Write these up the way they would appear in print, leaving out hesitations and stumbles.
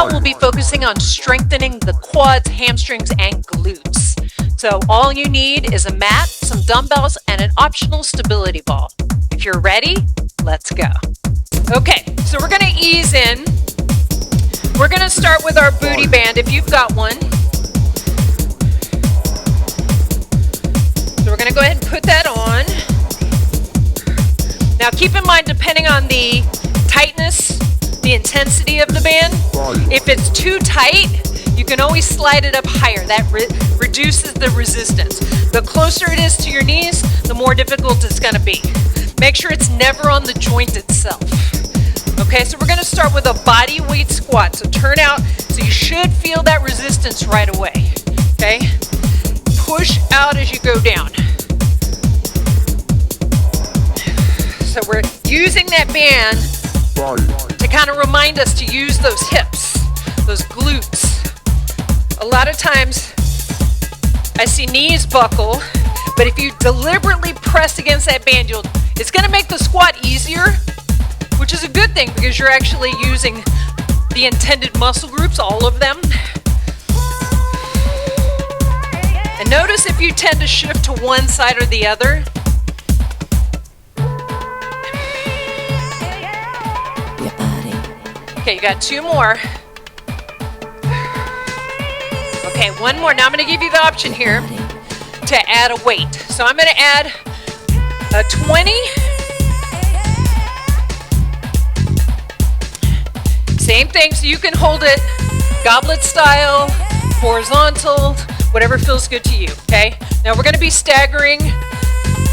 workout, we'll be focusing on strengthening the quads, hamstrings, and glutes. So all you need is a mat, some dumbbells, and an optional stability ball. If you're ready, let's go. Okay, so we're gonna ease in. We're gonna start with our booty band if you've got one. So we're gonna go ahead and put that on. Now keep in mind, depending on the tightness, the intensity of the band, if it's too tight, you can always slide it up higher. That reduces the resistance. The closer it is to your knees, the more difficult it's gonna be. Make sure it's never on the joint itself. Okay, so we're gonna start with a body weight squat. So turn out, so you should feel that resistance right away, okay? Push out as you go down. So we're using that band to kind of remind us to use those hips, those glutes. A lot of times I see knees buckle, but if you deliberately press against that band, it's gonna make the squat easier, which is a good thing because you're actually using the intended muscle groups, all of them. And notice if you tend to shift to one side or the other. Okay, you got two more. Okay, one more. Now I'm gonna give you the option here to add a weight. So I'm gonna add a 20. Same thing, so you can hold it goblet style, horizontal, whatever feels good to you, okay? Now we're gonna be staggering.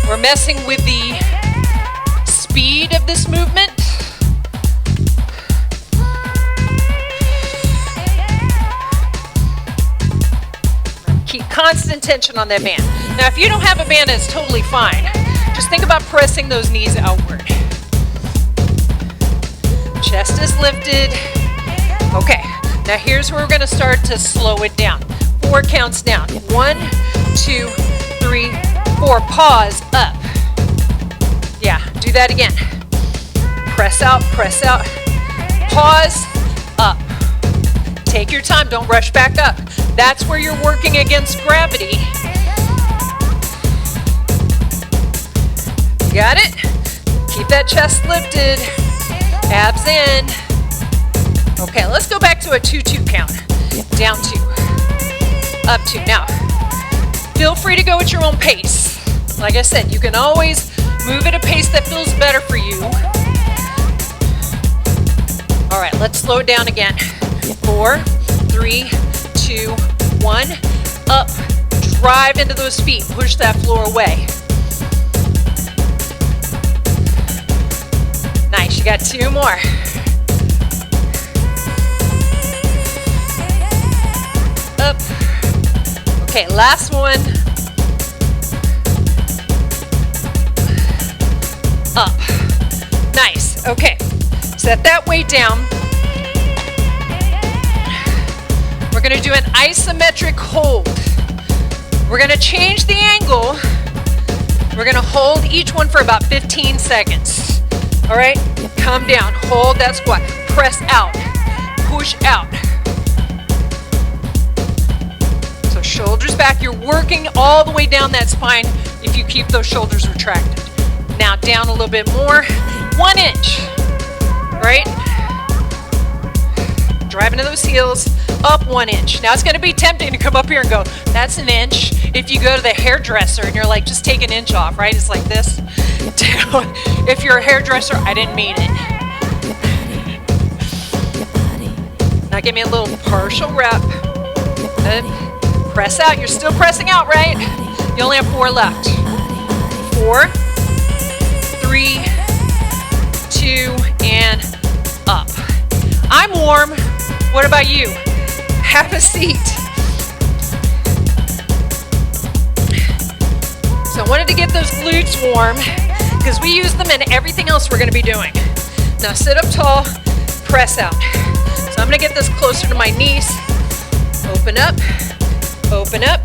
We're messing with the speed of this movement. Keep constant tension on that band. Now, if you don't have a band, it's totally fine. Just think about pressing those knees outward. Chest is lifted. Okay, now here's where we're gonna start to slow it down. 4 counts down. 1, 2, 3, 4. Pause, up. Yeah, do that again. Press out, pause, up. Take your time, don't rush back up. That's where you're working against gravity. Got it? Keep that chest lifted, abs in. Okay, let's go back to a 2-2 count. Down 2, up 2. Now, feel free to go at your own pace. Like I said, you can always move at a pace that feels better for you. All right, let's slow it down again. 4, 3, 2, 1. Up, drive into those feet, push that floor away. Nice, you got 2 more. Up. Okay, last one. Up. Nice, okay. Set that weight down. We're gonna do an isometric hold. We're gonna change the angle. We're gonna hold each one for about 15 seconds. All right, come down, hold that squat. Press out, push out. So shoulders back, you're working all the way down that spine if you keep those shoulders retracted. Now down a little bit more, 1 inch, right? Drive into those heels, up 1 inch. Now it's gonna be tempting to come up here and go, that's an inch. If you go to the hairdresser and you're like, just take an inch off, right? It's like this. Down. If you're a hairdresser, I didn't mean it. Now give me a little partial rep. Good. Press out, you're still pressing out, right? You only have 4 left. 4, 3, 2, and up. I'm warm. What about you? Have a seat. So I wanted to get those glutes warm because we use them in everything else we're going to be doing. Now sit up tall, press out. So I'm going to get this closer to my knees. Open up, open up.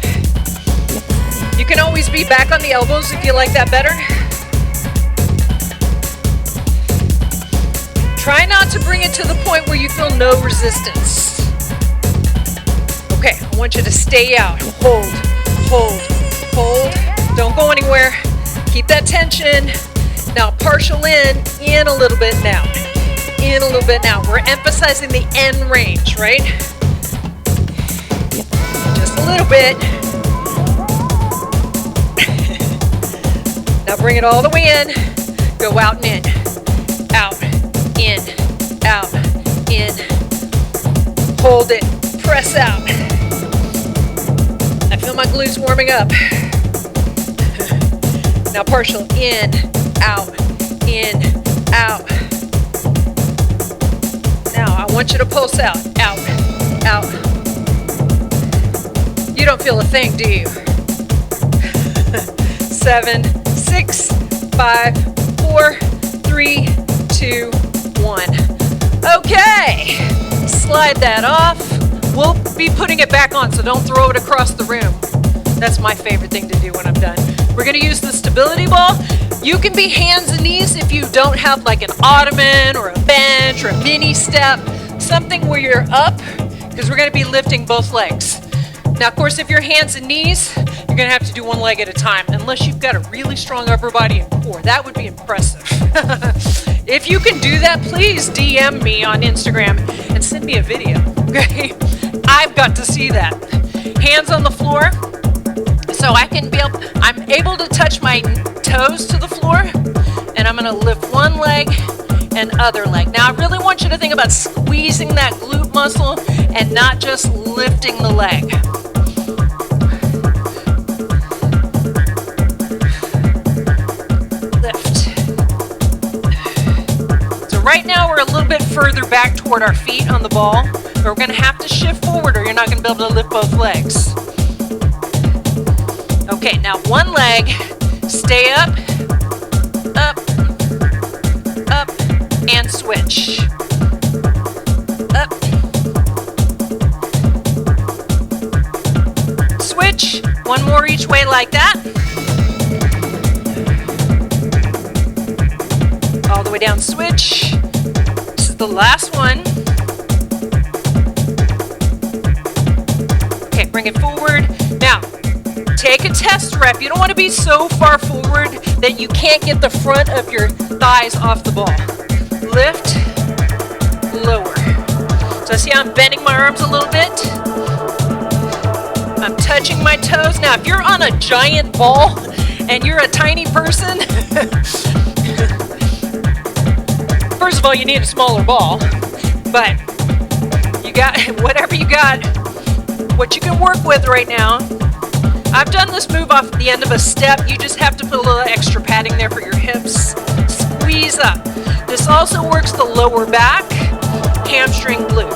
You can always be back on the elbows if you like that better. Try not to bring it to the point where you feel no resistance. Okay, I want you to stay out. Hold, hold, hold. Don't go anywhere. Keep that tension. Now partial in a little bit now. In a little bit now. We're emphasizing the end range, right? Just a little bit. Now bring it all the way in. Go out and in. Out, in, out, in. Hold it. Press out. I feel my glutes warming up. Now partial in, out, out. Now I want you to pulse out, out. You don't feel a thing, do you? 7, 6, 5, 4, 3, 2, 1. Okay, slide that off. We'll be putting it back on, so don't throw it across the room. That's my favorite thing to do when I'm done. We're gonna use the stability ball. You can be hands and knees if you don't have like an ottoman or a bench or a mini step, something where you're up, because we're gonna be lifting both legs. Now, of course, if you're hands and knees, you're gonna have to do one leg at a time, unless you've got a really strong upper body and core. That would be impressive. If you can do that, please DM me on Instagram and send me a video, okay? I've got to see that. Hands on the floor, so I'm able to touch my toes to the floor, and I'm gonna lift one leg and other leg. Now, I really want you to think about squeezing that glute muscle and not just lifting the leg. Lift. So right now we're a little bit further back toward our feet on the ball, but we're gonna have to shift forward or you're not gonna be able to lift both legs. Okay, now one leg, stay up, and switch. Up. Switch, one more each way like that. All the way down, switch. This is the last one. Okay, bring it forward. Now, take a test rep. You don't want to be so far forward that you can't get the front of your thighs off the ball. Lift, lower. So see, I'm bending my arms a little bit. I'm touching my toes. Now, if you're on a giant ball and you're a tiny person, first of all, you need a smaller ball, but you got whatever you got, what you can work with right now. I've done this move off the end of a step. You just have to put a little extra padding there for your hips. Squeeze up. This also works the lower back, hamstring, glute.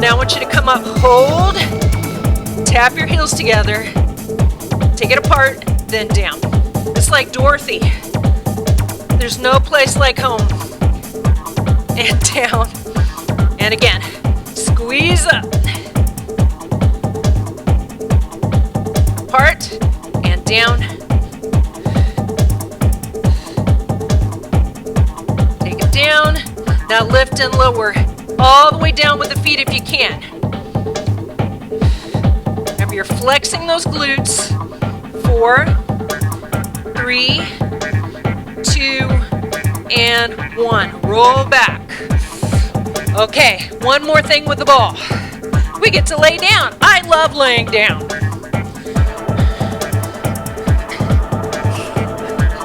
Now I want you to come up, hold, tap your heels together, take it apart, then down. It's like Dorothy. There's no place like home. And down. And again, squeeze up. Apart and down. Take it down. Now lift and lower all the way down with the feet if you can. Remember, you're flexing those glutes. 4, 3, 2, and 1. Roll back. Okay, one more thing with the ball. We get to lay down. I love laying down.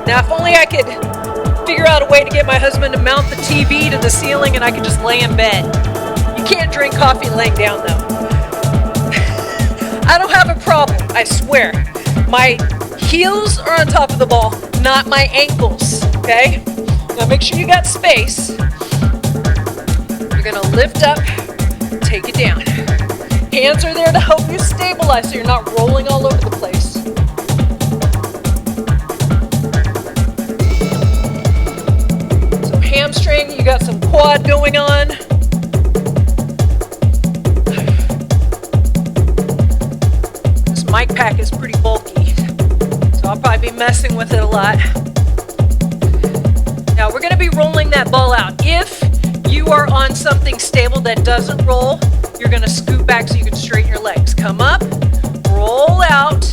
Now, if only I could figure out a way to get my husband to mount the TV to the ceiling and I could just lay in bed. You can't drink coffee laying down, though. I don't have a problem, I swear. My heels are on top of the ball, not my ankles, okay? Now, make sure you got space. You're gonna lift up, take it down. Hands are there to help you stabilize so you're not rolling all over the place. Hamstring, you got some quad going on. This mic pack is pretty bulky, so I'll probably be messing with it a lot. Now we're going to be rolling that ball out. If you you are on something stable that doesn't roll, you're gonna scoot back so you can straighten your legs. Come up, roll out.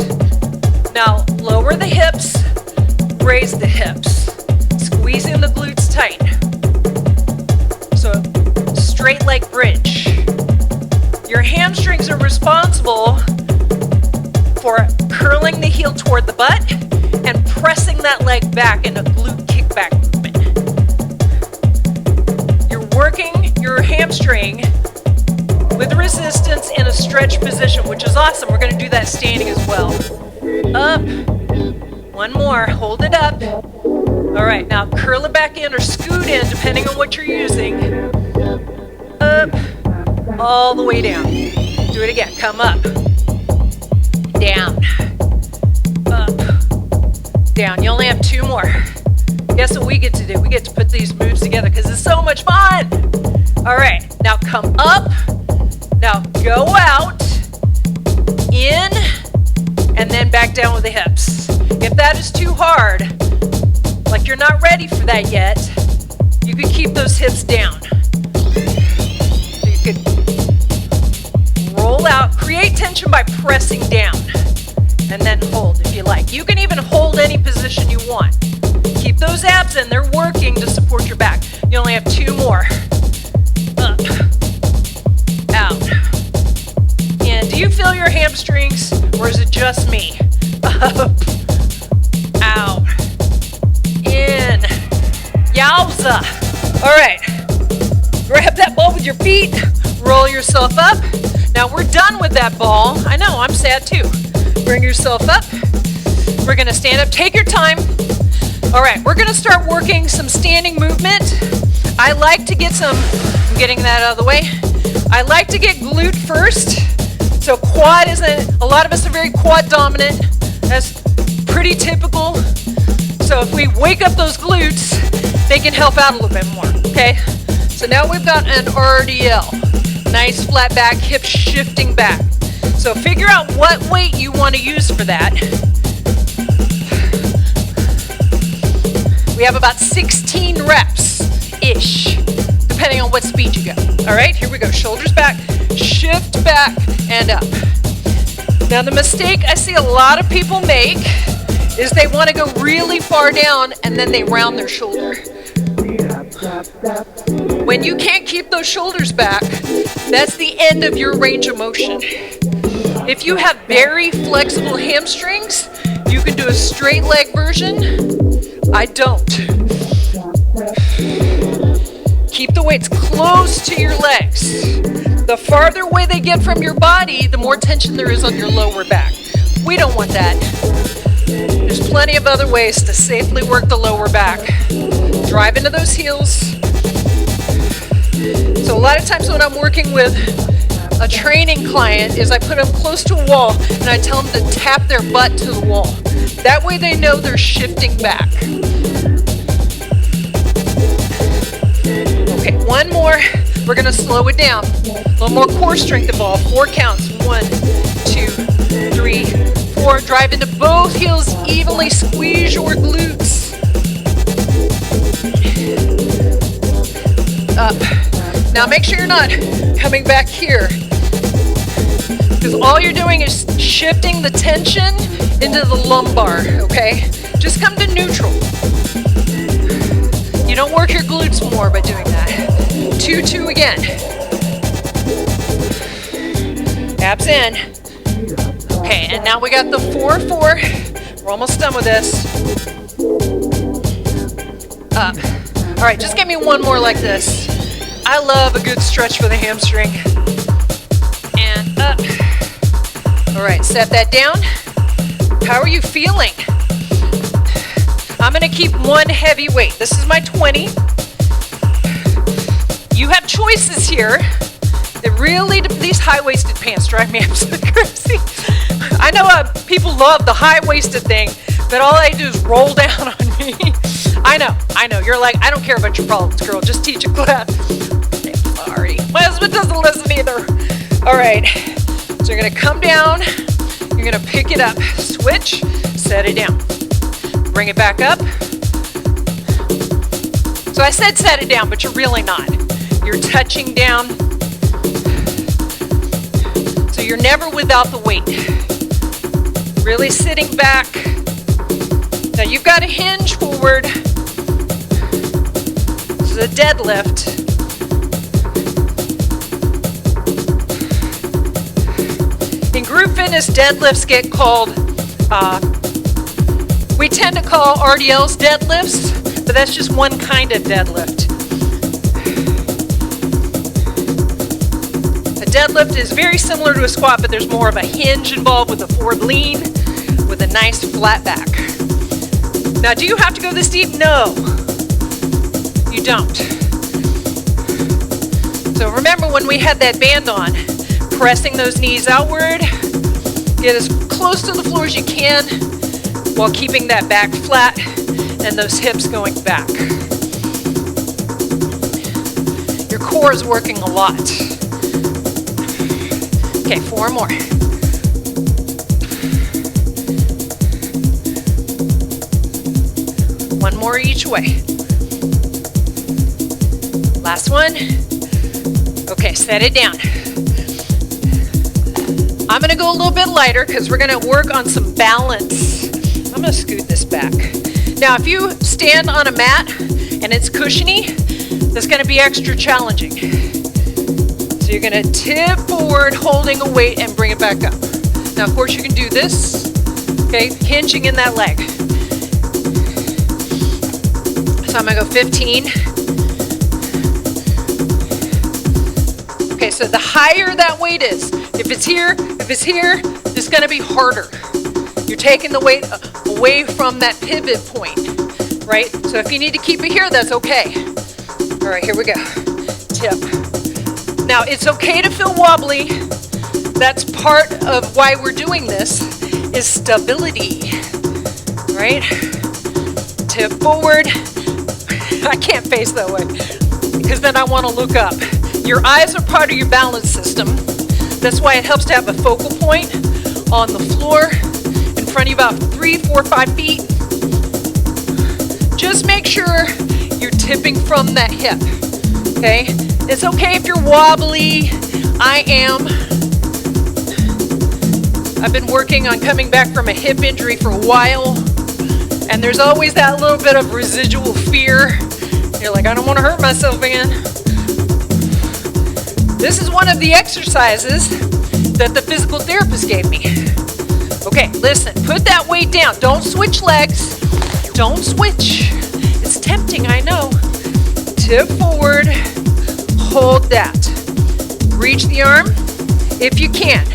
Now lower the hips, raise the hips. Squeezing the glutes tight. So straight leg bridge. Your hamstrings are responsible for curling the heel toward the butt and pressing that leg back in a glute kickback movement. You're working your hamstring with resistance in a stretch position, which is awesome. We're going to do that standing as well. Up. One more. Hold it up. All right, now curl it back in or scoot in, depending on what you're using. Up. All the way down. Do it again. Come up. Down. Up. Down. You only have 2 more. Guess what we get to do? We get to put these moves together because it's so much fun. All right, now come up. Now go out, in, and then back down with the hips. If that is too hard, like you're not ready for that yet, you could keep those hips down. So you could roll out, create tension by pressing down, and then hold if you like. You can even hold any position you want. Keep those abs in, they're working to support your back. You only have 2 more. Up, out. And do you feel your hamstrings, or is it just me? Up, out, in. Yowza. All right, grab that ball with your feet, roll yourself up. Now we're done with that ball. I know, I'm sad too. Bring yourself up. We're gonna stand up, take your time. All right, we're gonna start working some standing movement. I like to get some, I'm getting that out of the way. I like to get glute first. So quad isn't, a lot of us are very quad dominant. That's pretty typical. So if we wake up those glutes, they can help out a little bit more, okay? So now we've got an RDL. Nice flat back, hips shifting back. So figure out what weight you want to use for that. We have about 16 reps-ish, depending on what speed you go. All right, here we go. Shoulders back, shift back, and up. Now the mistake I see a lot of people make is they want to go really far down and then they round their shoulder. When you can't keep those shoulders back, that's the end of your range of motion. If you have very flexible hamstrings, you can do a straight leg version. I don't. Keep the weights close to your legs. The farther away they get from your body, the more tension there is on your lower back. We don't want that. There's plenty of other ways to safely work the lower back. Drive into those heels. So a lot of times when I'm working with a training client is I put them close to a wall and I tell them to tap their butt to the wall. That way they know they're shifting back. Okay, one more. We're gonna slow it down. A little more core strength involved. 4 counts. 1, 2, 3, 4. Drive into both heels evenly. Squeeze your glutes. Up. Now make sure you're not coming back here, because all you're doing is shifting the tension into the lumbar, okay? Just come to neutral. You don't work your glutes more by doing that. 2, 2 again. Abs in. Okay, and now we got the 4, 4. We're almost done with this. Up. All right, just give me one more like this. I love a good stretch for the hamstring. And up. All right, set that down. How are you feeling? I'm gonna keep one heavy weight. This is my 20. You have choices here. That really, these high-waisted pants drive me absolutely crazy. I know people love the high-waisted thing, but all they do is roll down on me. I know. You're like, I don't care about your problems, girl. Just teach a class. Sorry. My husband doesn't listen either. All right. So you're going to come down. You're going to pick it up. Switch. Set it down. Bring it back up. So I said set it down, but you're really not. You're touching down. So you're never without the weight. Really sitting back. Now you've got to hinge forward. This is a deadlift. In group fitness, deadlifts get called, we tend to call RDLs deadlifts, but that's just one kind of deadlift. A deadlift is very similar to a squat, but there's more of a hinge involved with a forward lean, with a nice flat back. Now, do you have to go this deep? No, you don't. So remember when we had that band on, pressing those knees outward, get as close to the floor as you can while keeping that back flat and those hips going back. Your core is working a lot. Okay, 4 more. One more each way. Last one. Okay, set it down. I'm gonna go a little bit lighter because we're gonna work on some balance. I'm gonna scoot this back. Now, if you stand on a mat and it's cushiony, that's gonna be extra challenging. So you're gonna tip forward, holding a weight and bring it back up. Now, of course, you can do this, okay, hinging in that leg. So I'm gonna go 15. Okay, so the higher that weight is, if it's here, it's gonna be harder. You're taking the weight away from that pivot point, right? So if you need to keep it here, that's okay. All right, here we go. Tip. Now, it's okay to feel wobbly. That's part of why we're doing this, is stability, right? Tip forward. I can't face that way because then I want to look up. Your eyes are part of your balance system. That's why it helps to have a focal point on the floor in front of you about 3, 4, 5 feet. Just make sure you're tipping from that hip, okay? It's okay if you're wobbly. I am. I've been working on coming back from a hip injury for a while, and there's always that little bit of residual fear. You're like, I don't want to hurt myself again. This is one of the exercises that the physical therapist gave me. Okay, listen, put that weight down. Don't switch legs. Don't switch. It's tempting, I know. Tip forward, hold that. Reach the arm if you can.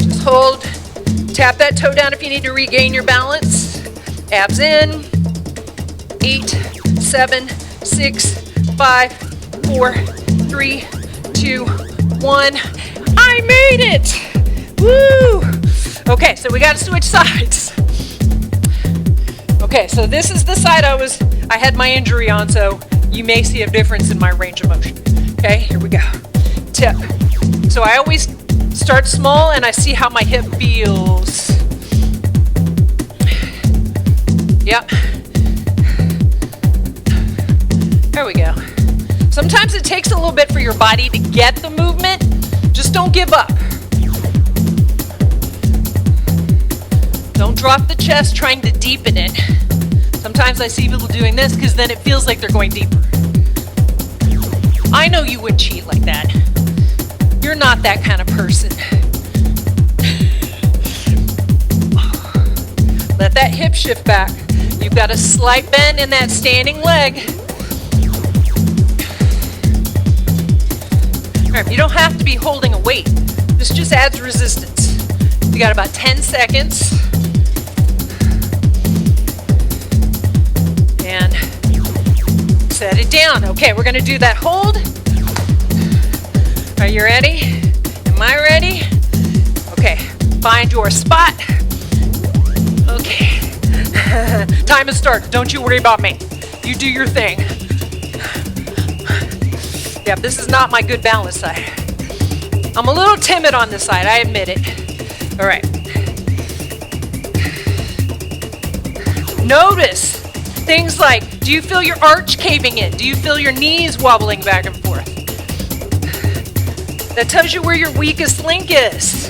Just hold, tap that toe down if you need to regain your balance. Abs in, 8, 7, 6, 5, 4, 3, 2, 1. I made it! Woo! Okay, so we got to switch sides. Okay, so this is the side I had my injury on, so you may see a difference in my range of motion. Okay, here we go. Tip. So I always start small and I see how my hip feels. Yep. There we go. Sometimes it takes a little bit for your body to get the movement. Just don't give up. Don't drop the chest trying to deepen it. Sometimes I see people doing this because then it feels like they're going deeper. I know you would cheat like that. You're not that kind of person. Let that hip shift back. You've got a slight bend in that standing leg. All right, you don't have to be holding a weight. This just adds resistance. You got about 10 seconds. And set it down. Okay, we're gonna do that hold. Are you ready? Am I ready? Okay, find your spot. Okay. Time has started. Don't you worry about me. You do your thing. Yeah, this is not my good balance side. I'm a little timid on this side, I admit it. All right. Notice Things like, do you feel your arch caving in? Do you feel your knees wobbling back and forth? That tells you where your weakest link is.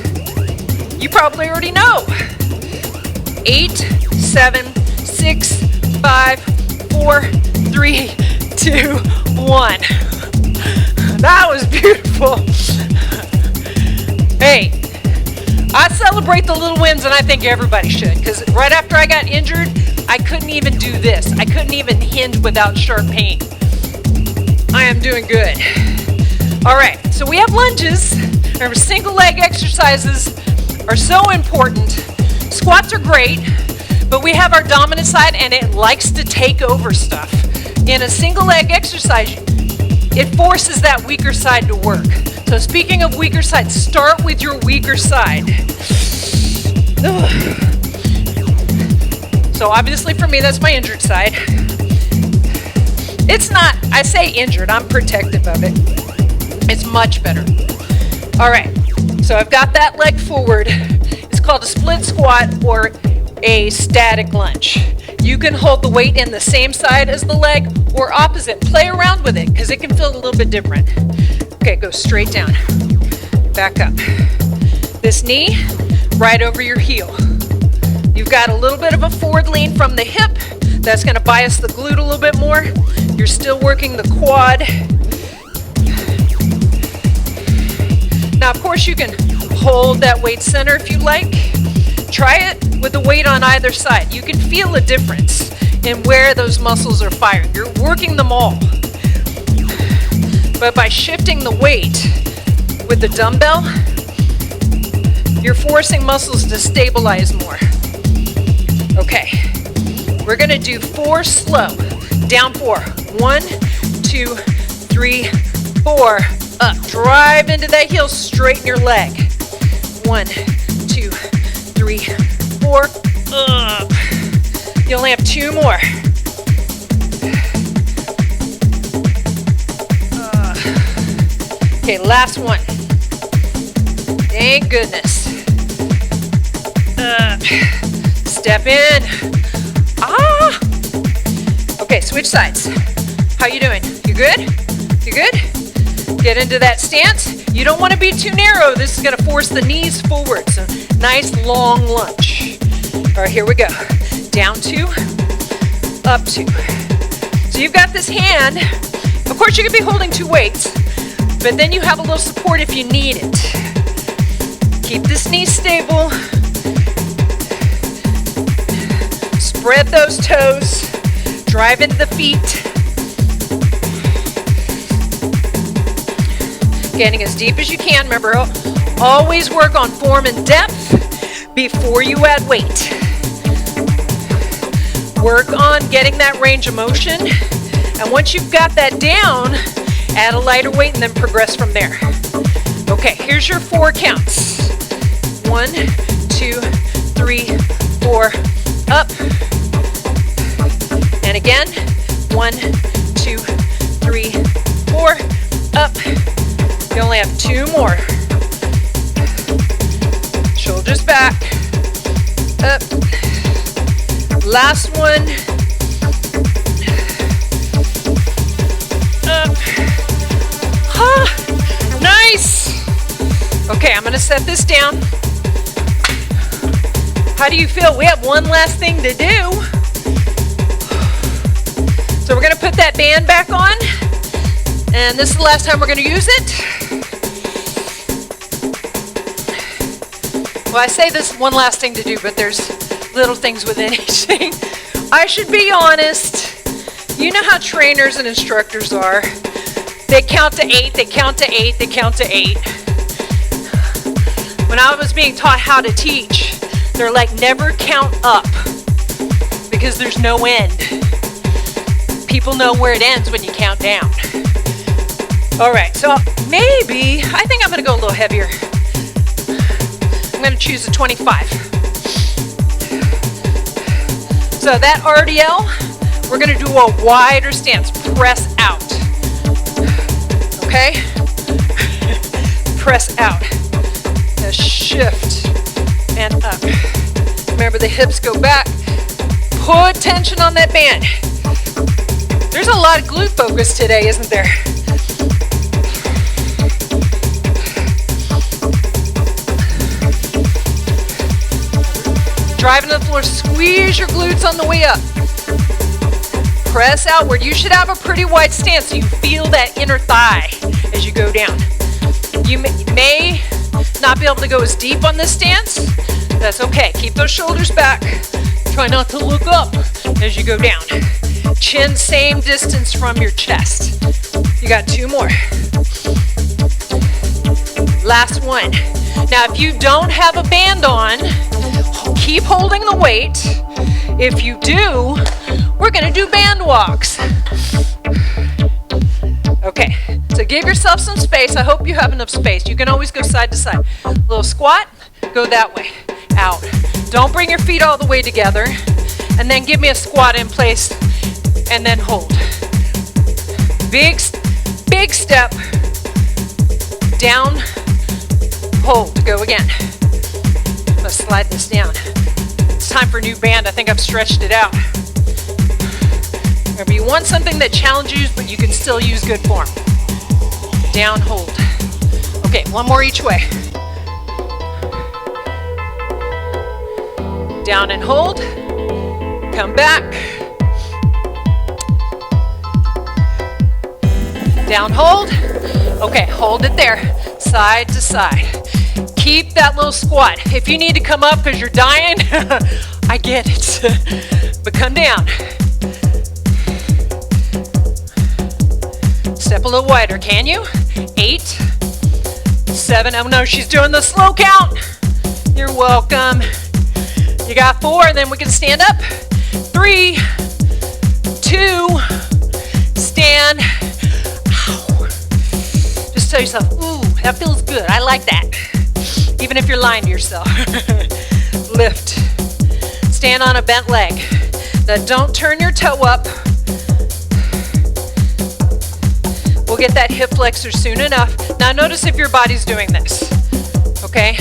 You probably already know. 8, 7, 6, 5, 4, 3, 2, 1. That was beautiful. Hey, I celebrate the little wins, and I think everybody should, because right after I got injured, I couldn't even do this. I couldn't even hinge without sharp pain. I am doing good. All right, so we have lunges. Remember, single leg exercises are so important. Squats are great, but we have our dominant side, and it likes to take over stuff. In a single leg exercise, it forces that weaker side to work. So speaking of weaker side, start with your weaker side. Ugh. So obviously for me, that's my injured side. It's not, I say injured, I'm protective of it. It's much better. All right, so I've got that leg forward. It's called a split squat or a static lunge. You can hold the weight in the same side as the leg or opposite. Play around with it because it can feel a little bit different. Okay, go straight down. Back up. This knee right over your heel. You've got a little bit of a forward lean from the hip. That's going to bias the glute a little bit more. You're still working the quad. Now, of course, you can hold that weight center if you like. Try it with the weight on either side. You can feel a difference in where those muscles are firing. You're working them all. But by shifting the weight with the dumbbell, you're forcing muscles to stabilize more. Okay, we're gonna do 4 slow. Down 4. 1, 2, 3, 4. Up. Drive into that heel, straighten your leg. 1, 2, 3, 4. Up. You only have 2 more. Okay, last one. Thank goodness. Step in. Ah! Okay, switch sides. How you doing? You good? You good? Get into that stance. You don't want to be too narrow. This is going to force the knees forward. So nice long lunge. All right, here we go. Down 2, up 2. So you've got this hand. Of course, you could be holding 2 weights, but then you have a little support if you need it. Keep this knee stable. Spread those toes. Drive into the feet. Getting as deep as you can. Remember, always work on form and depth before you add weight. Work on getting that range of motion. And once you've got that down, add a lighter weight and then progress from there. Okay, here's your 4 counts. 1, 2, 3, 4, up. And again, 1, 2, 3, 4, up. You only have 2 more. Shoulders back, up. Last one, up. Ah, nice. Okay, I'm gonna set this down. How do you feel? We have one last thing to do. So we're gonna put that band back on, and this is the last time we're gonna use it. Well, I say this one last thing to do, but there's little things within each thing. I should be honest. You know how trainers and instructors are. They count to 8, they count to 8, they count to 8. When I was being taught how to teach, they're like, never count up, because there's no end. People know where it ends when you count down. All right, so maybe, I think I'm gonna go a little heavier. I'm gonna choose a 25. So that RDL, we're gonna do a wider stance, press out. Okay? Press out. Shift and up. Remember, the hips go back, Put tension on that band. There's a lot of glute focus today, isn't there? Driving to the floor, squeeze your glutes on the way up. Press outward. You should have a pretty wide stance so you feel that inner thigh as you go down. You may not be able to go as deep on this stance. That's okay. Keep those shoulders back. Try not to look up as you go down. Chin same distance from your chest. You got 2 more. Last one. Now, if you don't have a band on, keep holding the weight. If you do, we're gonna do band walks. Okay, so give yourself some space. I hope you have enough space. You can always go side to side. Little squat, go that way, out. Don't bring your feet all the way together. And then give me a squat in place and then hold. Big step, down, hold, go again. Let's slide this down. It's time for a new band. I think I've stretched it out. Remember, you want something that challenges you, but you can still use good form. Down, hold. Okay, one more each way. Down and hold. Come back. Down, hold. Okay, hold it there. Side to side. Keep that little squat. If you need to come up because you're dying, I get it. But come down. Step a little wider, can you? 8, 7, oh no, she's doing the slow count. You're welcome. You got 4, and then we can stand up. 3, 2, stand. Ow. Just tell yourself, ooh, that feels good. I like that. Even if you're lying to yourself. Lift. Stand on a bent leg. Now don't turn your toe up. We'll get that hip flexor soon enough. Now notice if your body's doing this, okay?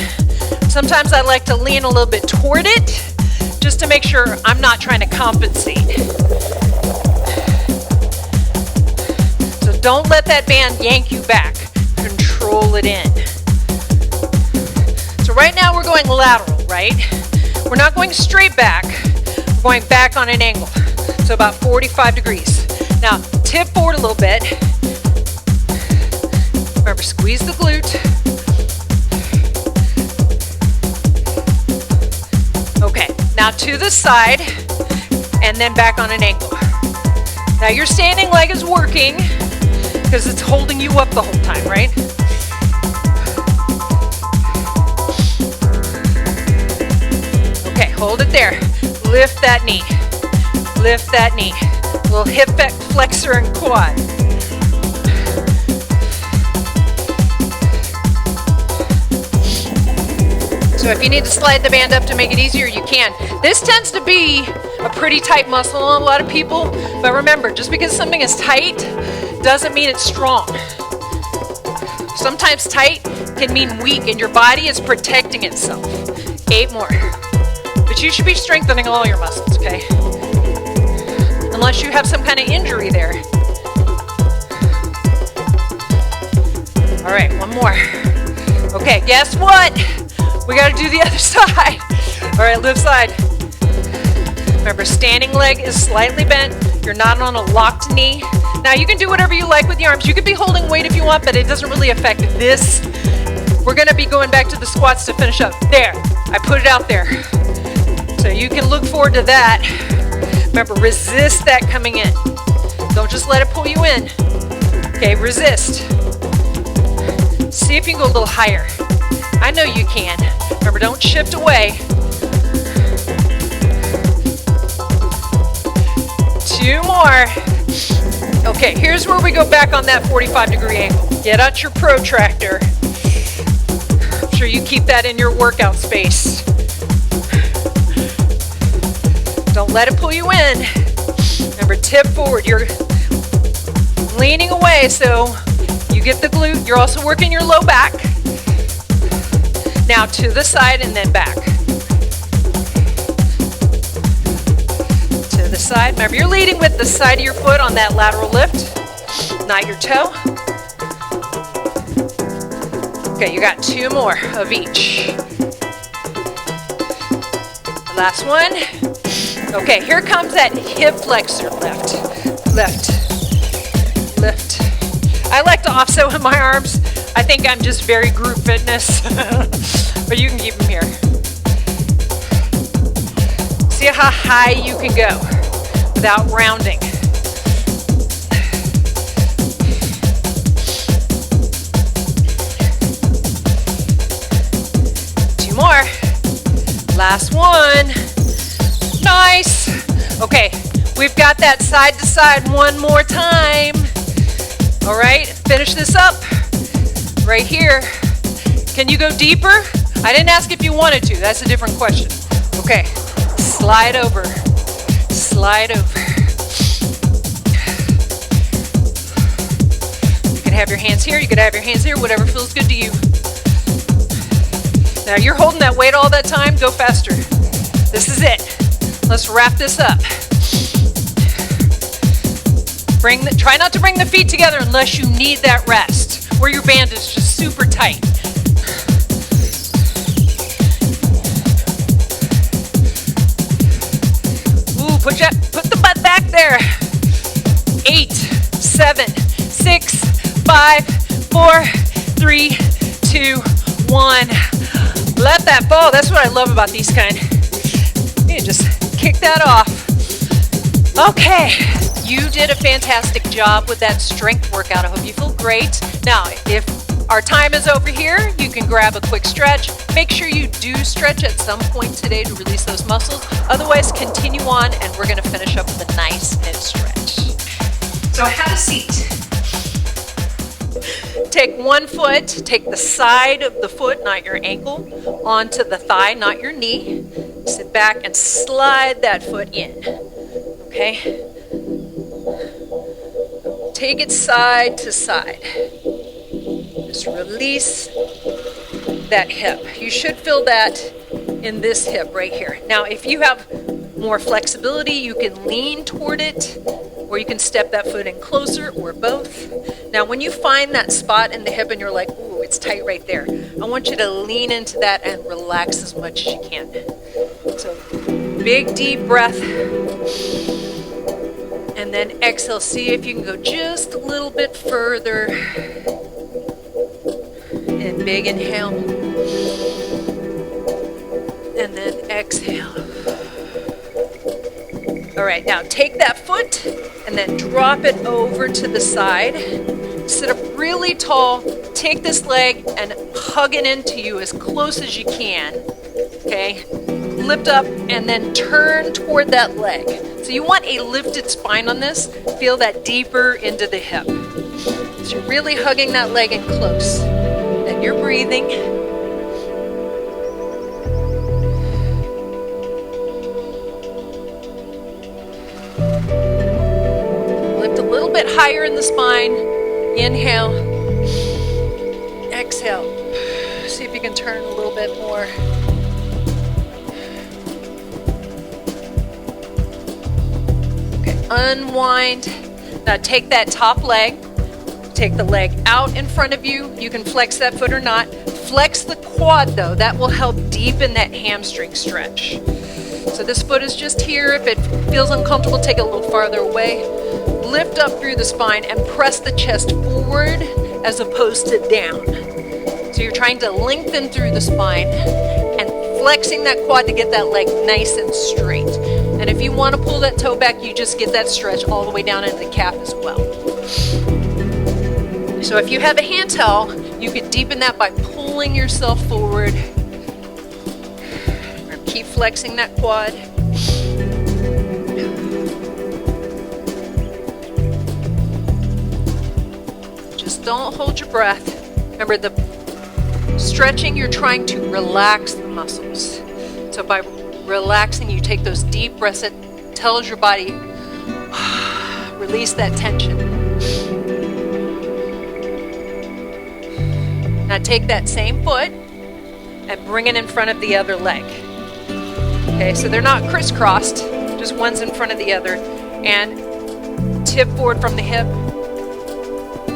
Sometimes I like to lean a little bit toward it just to make sure I'm not trying to compensate. So don't let that band yank you back. Control it in. So right now we're going lateral, right? We're not going straight back. We're going back on an angle. So about 45 degrees. Now tip forward a little bit. Remember, squeeze the glute. Okay, now to the side, and then back on an angle. Now your standing leg is working because it's holding you up the whole time, right? Okay, hold it there. Lift that knee. Lift that knee. Little hip flexor and quad. So if you need to slide the band up to make it easier, you can. This tends to be a pretty tight muscle on a lot of people, but remember, just because something is tight doesn't mean it's strong. Sometimes tight can mean weak, and your body is protecting itself. 8 more. But you should be strengthening all your muscles, okay? Unless you have some kind of injury there. All right, 1 more. Okay, guess what? We got to do the other side. All right, left side. Remember, standing leg is slightly bent. You're not on a locked knee. Now, you can do whatever you like with the arms. You could be holding weight if you want, but it doesn't really affect this. We're going to be going back to the squats to finish up. There, I put it out there. So you can look forward to that. Remember, resist that coming in. Don't just let it pull you in. Okay, resist. See if you can go a little higher. I know you can. Remember, don't shift away. 2 more. Okay, here's where we go back on that 45-degree angle. Get out your protractor. I'm sure you keep that in your workout space. Don't let it pull you in. Remember, tip forward. You're leaning away, so you get the glute. You're also working your low back. Now to the side and then back. the side. Remember, you're leading with the side of your foot on that lateral lift, not your toe. Okay, you got 2 more of each. Last one. Okay, here comes that hip flexor lift. Lift. I like to offset with my arms. I think I'm just very group fitness, but you can keep them here. See how high you can go without rounding. Two more. Last one. Nice. Okay, we've got that side to side one more time. All right, finish this up right here. Can you go deeper? I didn't ask if you wanted to. That's a different question. Okay, slide over. Slide over. You can have your hands here. You can have your hands here. Whatever feels good to you. Now you're holding that weight all that time. Go faster. This is it. Let's wrap this up. Try not to bring the feet together unless you need that rest, where your band is just super tight. Ooh, put the butt back there. 8, 7, 6, 5, 4, 3, 2, 1. Let that fall. That's what I love about these kind. You can just kick that off. Okay. You did a fantastic job with that strength workout. I hope you feel great. Now, if our time is over here, you can grab a quick stretch. Make sure you do stretch at some point today to release those muscles. Otherwise, continue on, and we're going to finish up with a nice mid stretch. So have a seat. Take one foot, take the side of the foot, not your ankle, onto the thigh, not your knee. Sit back and slide that foot in. Okay? Take it side to side. Just release that hip. You should feel that in this hip right here. Now, if you have more flexibility, you can lean toward it, or you can step that foot in closer, or both. Now, when you find that spot in the hip and you're like, ooh, it's tight right there, I want you to lean into that and relax as much as you can. So, big deep breath. And then exhale. See if you can go just a little bit further. And big inhale. And then exhale. All right, now take that foot and then drop it over to the side. Sit up really tall. Take this leg and hug it into you as close as you can. Okay? Lift up and then turn toward that leg. So you want a lifted spine on this. Feel that deeper into the hip. So you're really hugging that leg in close. And you're breathing. Lift a little bit higher in the spine. Inhale. Exhale. See if you can turn a little bit more. Unwind. Now take that top leg, take the leg out in front of you. You can flex that foot or not. Flex the quad though, that will help deepen that hamstring stretch. So this foot is just here. If it feels uncomfortable, take it a little farther away. Lift up through the spine and press the chest forward as opposed to down. So you're trying to lengthen through the spine and flexing that quad to get that leg nice and straight. And if you want to pull that toe back, you just get that stretch all the way down into the calf as well. So if you have a hand towel, you can deepen that by pulling yourself forward. Keep flexing that quad. Just don't hold your breath. Remember, the stretching, you're trying to relax the muscles. So by relaxing, you take those deep breaths. It tells your body, release that tension. Now take that same foot and bring it in front of the other leg. Okay, so they're not crisscrossed, just one's in front of the other, and tip forward from the hip,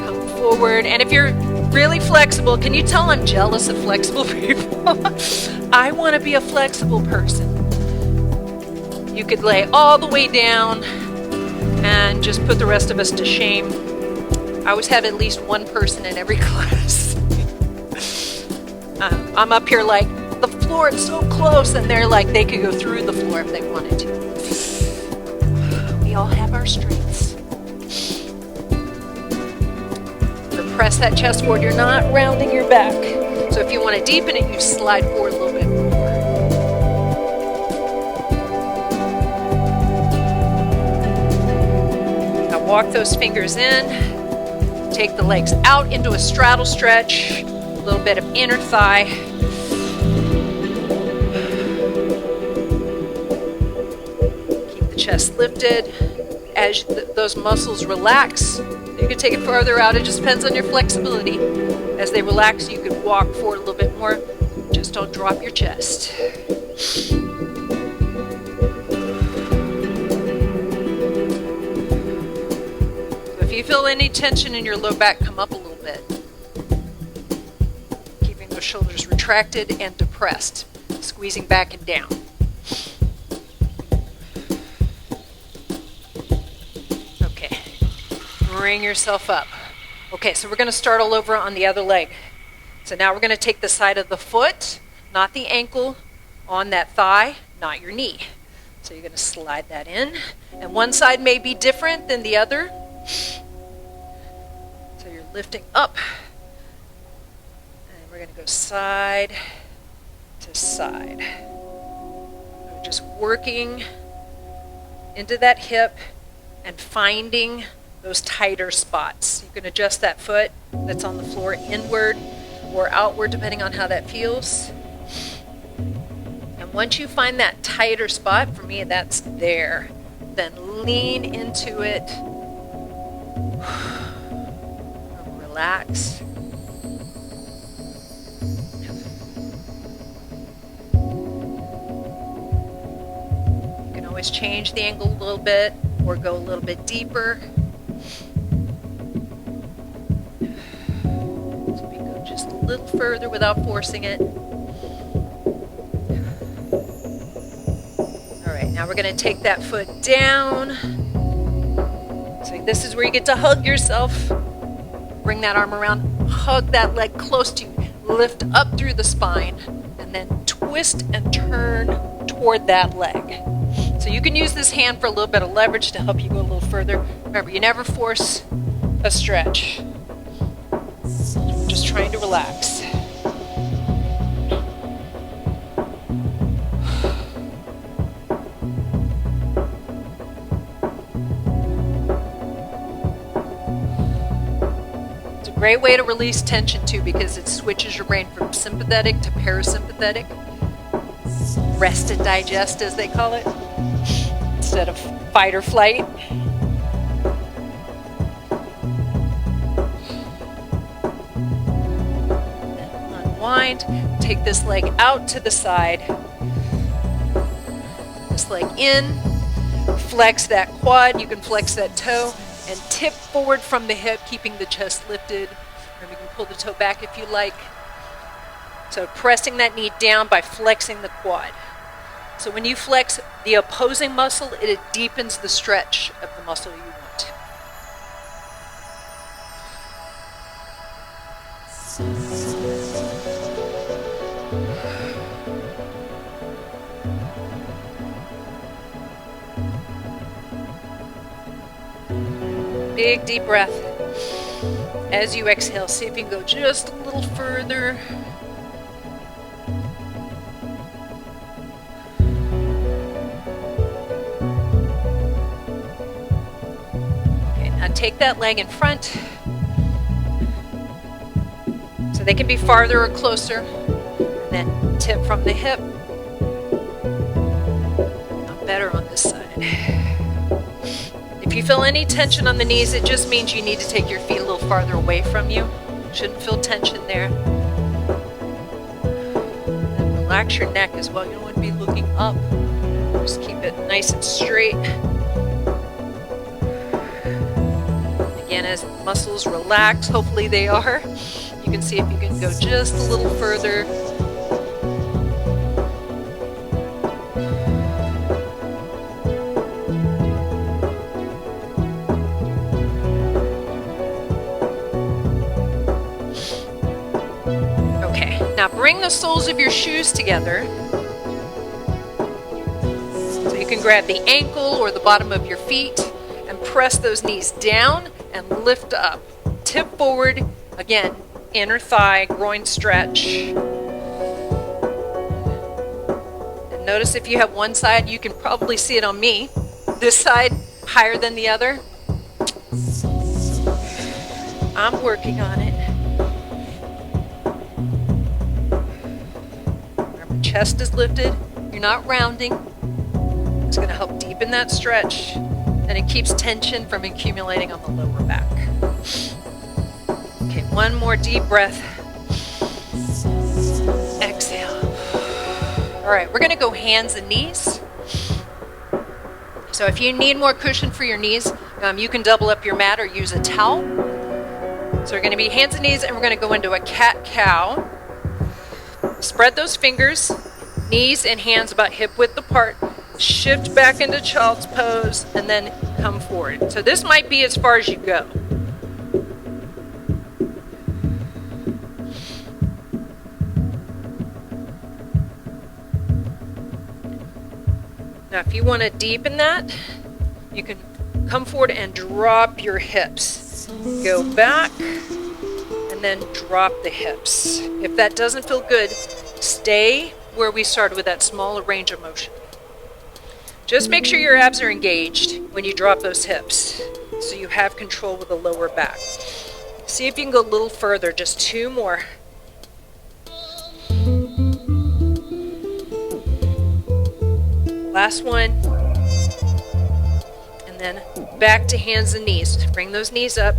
come forward. And if you're really flexible, can you tell I'm jealous of flexible people? I want to be a flexible person. You could lay all the way down and just put the rest of us to shame. I always have at least one person in every class. I'm up here like, the floor is so close, and they're like, they could go through the floor if they wanted to. We all have our strengths. Press that chest forward. You're not rounding your back. So if you want to deepen it, you slide forward a little bit more. Now walk those fingers in. Take the legs out into a straddle stretch. A little bit of inner thigh. Keep the chest lifted. As those muscles relax, you can take it farther out. It just depends on your flexibility. As they relax, you can walk forward a little bit more. Just don't drop your chest. So if you feel any tension in your low back, come up a little bit. Keeping those shoulders retracted and depressed. Squeezing back and down. Bring yourself up. Okay, so we're going to start all over on the other leg. So now we're going to take the side of the foot, not the ankle, on that thigh, not your knee. So you're going to slide that in. And one side may be different than the other. So you're lifting up. And we're going to go side to side. We're just working into that hip and finding those tighter spots. You can adjust that foot that's on the floor inward or outward depending on how that feels. And once you find that tighter spot, for me that's there, then lean into it. Relax. You can always change the angle a little bit or go a little bit deeper. Just a little further without forcing it. All right, now we're going to take that foot down. So this is where you get to hug yourself. Bring that arm around, hug that leg close to you, lift up through the spine, and then twist and turn toward that leg. So you can use this hand for a little bit of leverage to help you go a little further. Remember, you never force a stretch. Just trying to relax. It's a great way to release tension too, because it switches your brain from sympathetic to parasympathetic. Rest and digest, as they call it, instead of fight or flight. Unwind. Take this leg out to the side. This leg in. Flex that quad. You can flex that toe and tip forward from the hip, keeping the chest lifted. Or you can pull the toe back if you like. So pressing that knee down by flexing the quad. So when you flex the opposing muscle, it deepens the stretch of the muscle you want. Big deep breath. As you exhale, see if you can go just a little further. Okay, now take that leg in front. So they can be farther or closer. And then tip from the hip. I'm better on this side. If you feel any tension on the knees, it just means you need to take your feet a little farther away from you. Shouldn't feel tension there. And relax your neck as well. You don't want to be looking up. Just keep it nice and straight. Again, as muscles relax, hopefully they are, you can see if you can go just a little further. Okay, now bring the soles of your shoes together. So you can grab the ankle or the bottom of your feet and press those knees down and lift up. Tip forward, again, inner thigh, groin stretch. And notice if you have one side, you can probably see it on me. This side higher than the other. I'm working on it. Remember, chest is lifted. You're not rounding. It's going to help deepen that stretch, and it keeps tension from accumulating on the lower back. Okay, one more deep breath. Exhale. All right, we're going to go hands and knees. So if you need more cushion for your knees, you can double up your mat or use a towel. So we're going to be hands and knees, and we're going to go into a cat-cow. Spread those fingers, knees and hands about hip width apart. Shift back into child's pose, and then come forward. So this might be as far as you go. Now, if you want to deepen that, you can come forward and drop your hips. Go back, and then drop the hips. If that doesn't feel good, stay where we started with that smaller range of motion. Just make sure your abs are engaged when you drop those hips, so you have control with the lower back. See if you can go a little further, just 2 more. Last one. And then back to hands and knees. Bring those knees up.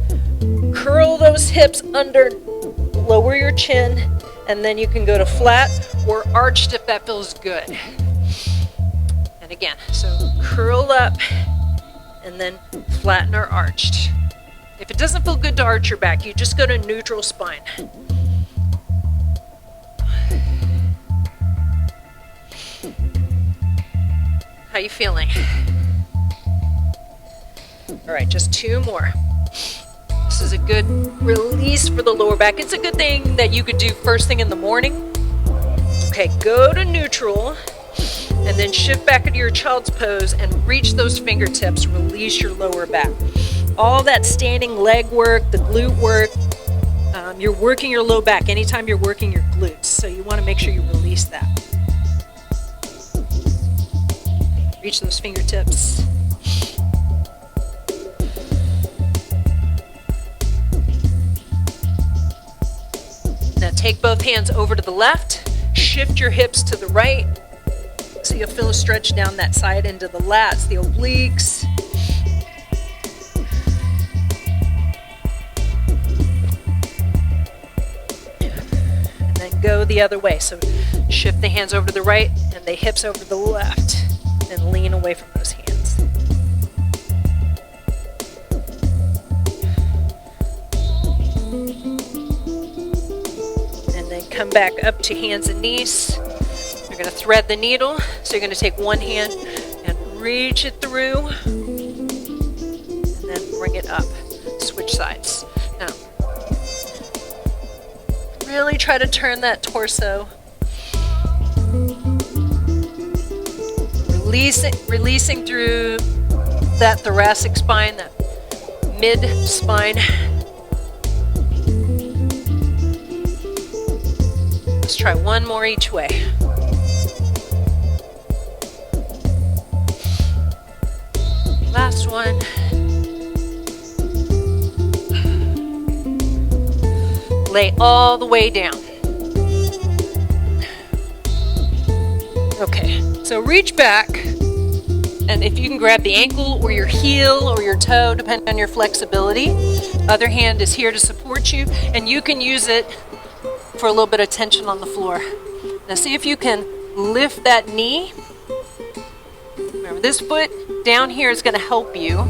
Curl those hips under, lower your chin, and then you can go to flat or arched if that feels good. And again, so curl up and then flatten or arched. If it doesn't feel good to arch your back, you just go to neutral spine. How you feeling? All right, just 2 more. This is a good release for the lower back. It's a good thing that you could do first thing in the morning. Okay, go to neutral. And then shift back into your child's pose and reach those fingertips. Release your lower back. All that standing leg work, the glute work, you're working your low back anytime you're working your glutes. So you want to make sure you release that. Reach those fingertips. Now take both hands over to the left. Shift your hips to the right. So you'll feel a stretch down that side into the lats, the obliques. And then go the other way. So shift the hands over to the right and the hips over to the left. And lean away from those hands. And then come back up to hands and knees. You're going to thread the needle, so you're going to take one hand and reach it through, and then bring it up. Switch sides. Now, really try to turn that torso. Releasing through that thoracic spine, that mid spine. Let's try one more each way. Last one. Lay all the way down. Okay, so reach back, and if you can grab the ankle or your heel or your toe, depending on your flexibility. Other hand is here to support you, and you can use it for a little bit of tension on the floor. Now see if you can lift that knee this foot down here is going to help you.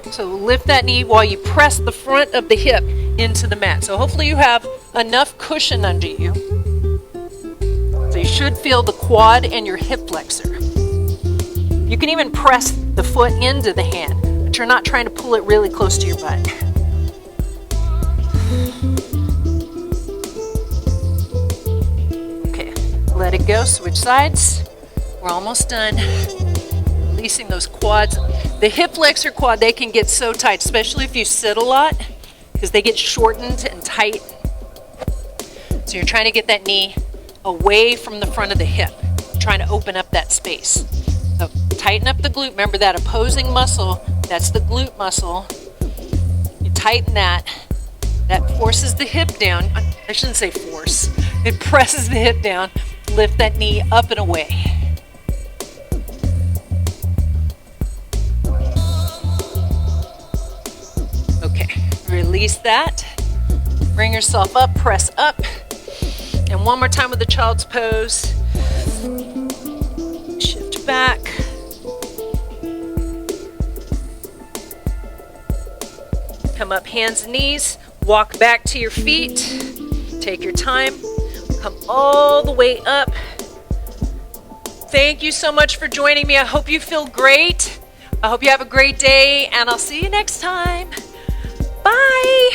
So lift that knee while you press the front of the hip into the mat. So hopefully you have enough cushion under you. So you should feel the quad and your hip flexor. You can even press the foot into the hand, but you're not trying to pull it really close to your butt. Okay, let it go, switch sides. We're almost done. Releasing those quads. The hip flexor quad, they can get so tight, especially if you sit a lot, because they get shortened and tight. So you're trying to get that knee away from the front of the hip, trying to open up that space. So tighten up the glute. Remember that opposing muscle, that's the glute muscle. You tighten that. That forces the hip down. I shouldn't say force. It presses the hip down. Lift that knee up and away. Okay, release that. Bring yourself up, press up. And one more time with the child's pose. Shift back. Come up, hands and knees. Walk back to your feet. Take your time. Come all the way up. Thank you so much for joining me. I hope you feel great. I hope you have a great day, and I'll see you next time. Bye.